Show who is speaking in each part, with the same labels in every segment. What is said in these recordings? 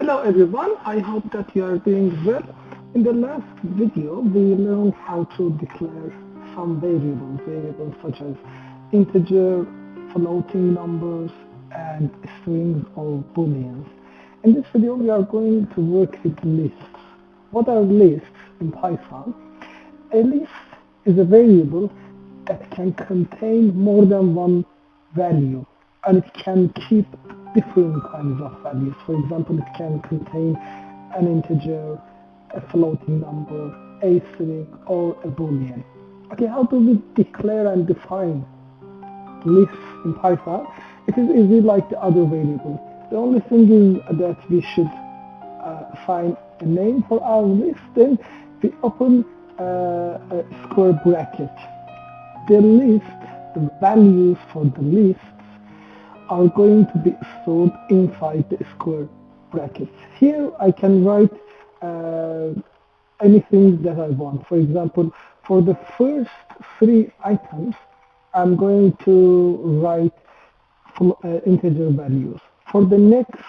Speaker 1: Hello everyone, I hope that you are doing well. In the last video, we learned how to declare some variables such as integer, floating numbers, and strings or booleans. In this video, we are going to work with lists. What are lists in Python? A list is a variable that can contain more than one value, and it can keep different kinds of values. For example, it can contain an integer, a floating number, a string, or a boolean. Okay, how do we declare and define lists in Python? It is easy like the other variables. The only thing is that we should assign a name for our list. Then we open a square bracket. The list, the values for the lists are going to be stored inside the square brackets. Here I can write anything that I want. For example, for the first three items, I'm going to write integer values. For the next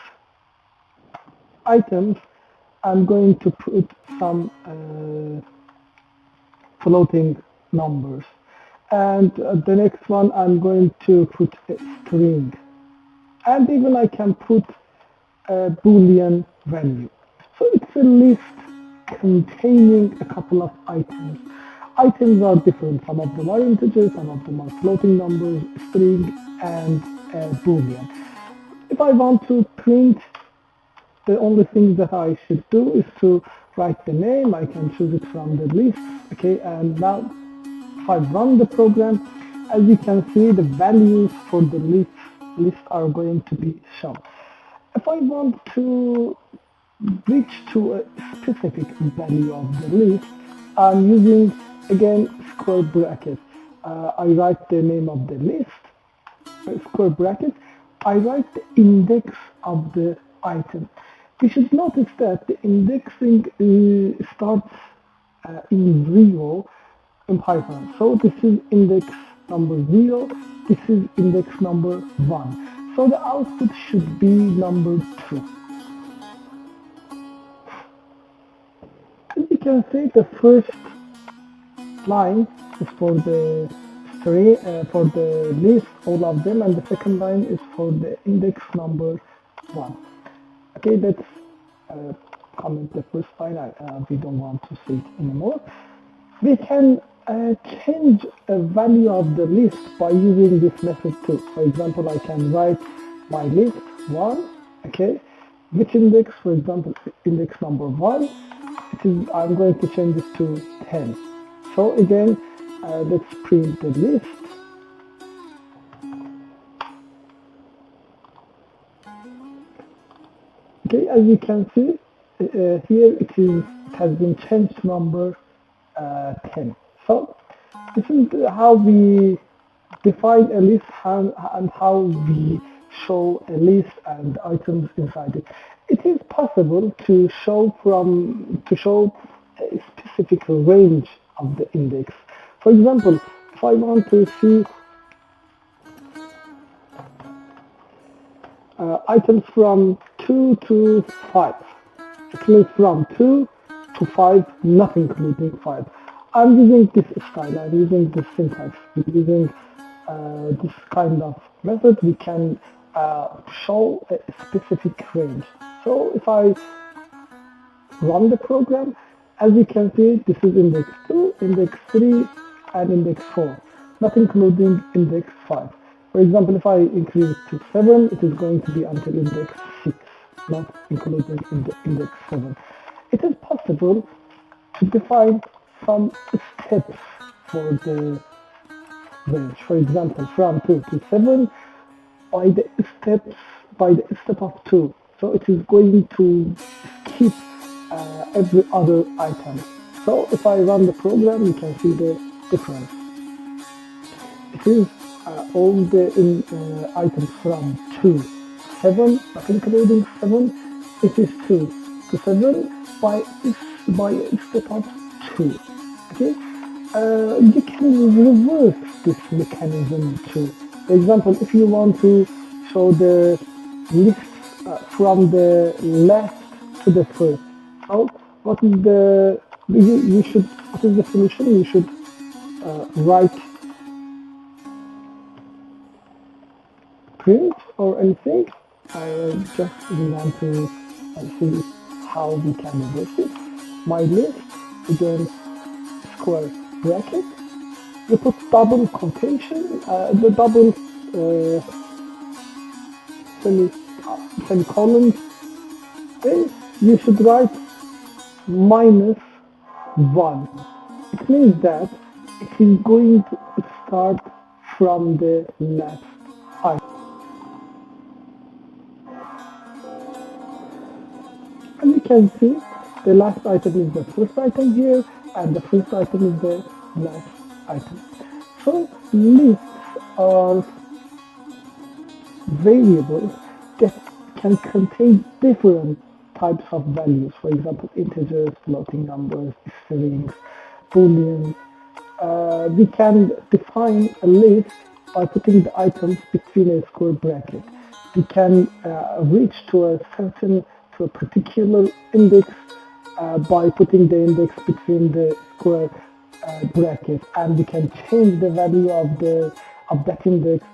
Speaker 1: items, I'm going to put some floating numbers. And the next one, I'm going to put a string. And even I can put a boolean value. So it's a list containing a couple of items. Items are different. Some of them are integers, some of them are floating numbers, string, and boolean. If I want to print, the only thing that I should do is to write the name. I can choose it from the list. Okay, and now if I run the program, as you can see, the values for the list are going to be shown. If I want to reach to a specific value of the list, I'm using again square bracket. I write the name of the list, square bracket. I write the index of the item. We should notice that the indexing starts in 0 in Python. So this is index number 0, this is index number 1. So the output should be number 2. As you can see, the first line is for the string, for the list, all of them, and the second line is for the index number 1. Okay, let's comment the first line. We don't want to see it anymore. We can change a value of the list by using this method too. For example, I can write my list 1, okay, which index, for example, index number 1, I'm going to change this to 10. So again, let's print the list. Okay, as you can see, here it has been changed to number 10. So this is how we define a list and how we show a list and items inside it. It is possible to show a specific range of the index. For example, if I want to see items from 2 to 5, it means from 2 to 5, not including 5. I'm using this style, I'm using this syntax, using this kind of method. We can show a specific range. So if I run the program, as you can see, this is index 2, index 3, and index 4, not including index 5. For example, if I increase it to 7, it is going to be until index 6, not including index 7. It is possible to define some steps for the range. For example, from 2 to 7 by the step of 2. So it is going to skip every other item. So if I run the program, you can see the difference. It is all the items from 2 to 7, not including 7. It is 2 to 7 by step of 2. Okay, you can reverse this mechanism too. For example, if you want to show the list from the left to the first. So what is the you should what is the solution? You should write print or anything. I just want to see how we can reverse it. My list, again, square bracket. You put double quotation, the double uh, semi, semicolon thing. You should write minus 1. It means that it is going to start from the next item. And you can see the last item is the first item here, and the first item is the last item. So lists are variables that can contain different types of values. For example, integers, floating numbers, strings, boolean. We can define a list by putting the items between a square bracket. We can reach to a particular index by putting the index between the square bracket, and we can change the value of that index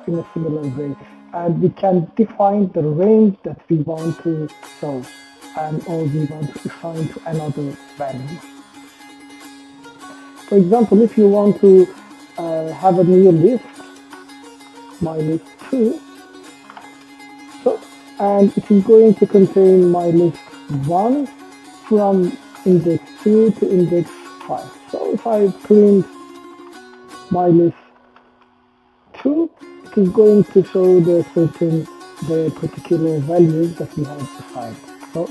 Speaker 1: in a similar way, and we can define the range that we want to show, and or we want to assign to another value. For example, if you want to have a new list, my list 2, so, and it is going to contain my list 1 from index 2 to index 5. So if I print my list 2, it is going to show the particular values that we have assigned. So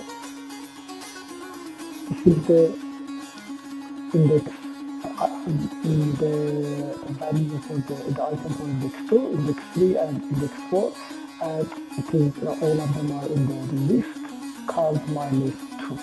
Speaker 1: this is the index the value for the item for index 2, index 3, and index 4, and it is all of them are in the list called my list 2.